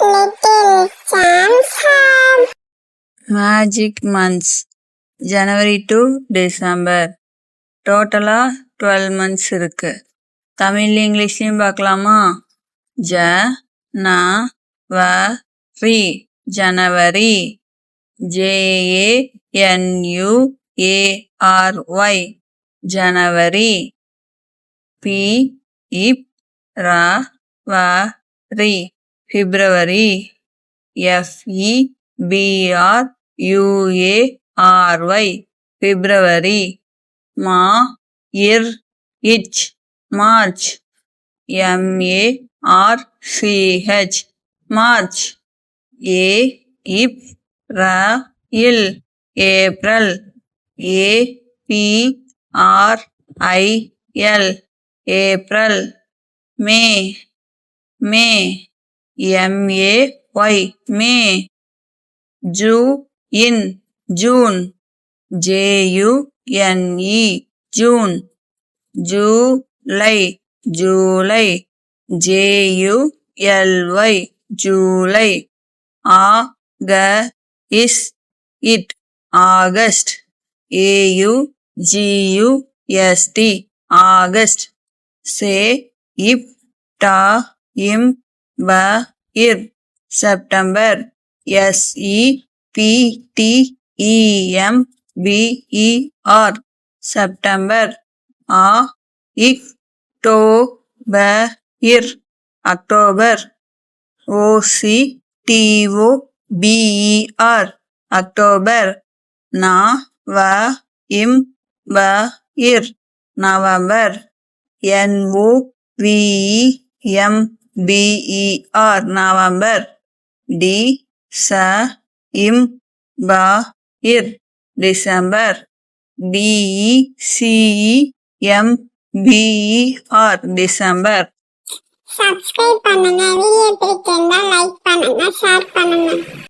Little Champs have Magic months January to December. டோட்டலா 12 months இருக்கு. தமிழ் இங்கிலீஷ்லயும் பார்க்கலாமா? ரி ஜனவரி, JANUARY ஜனவரி, பிப்ரவரி பிப்ரவரி, FEBRUARY பிப்ரவரி, மார்ச் மார்ச், MARCH மார்ச், ஏப்ரல் ஏப்ரல், APRIL ஏப்ரல், மே மே, MAY மே, ஜூன் ஜூன், JUNE ஜூன், ஜூலை ஜூலை, JULY ஜூலை, ஆகஸ்ட் ஆகஸ்ட், AUGUST ஆகஸ்ட், செப்டம்பர் SEPTEMBER செப்டம்பர், அக்டோபர் OCTOBER அக்டோபர், நவம்பர் NOVEMBER நவம்பர், டிசம்பர் DECEMBER டிசம்பர். subscribe பண்ணுங்க. வீடியோ பிடிச்சிருந்தா லைக் பண்ணுங்க, ஷேர் பண்ணுங்க.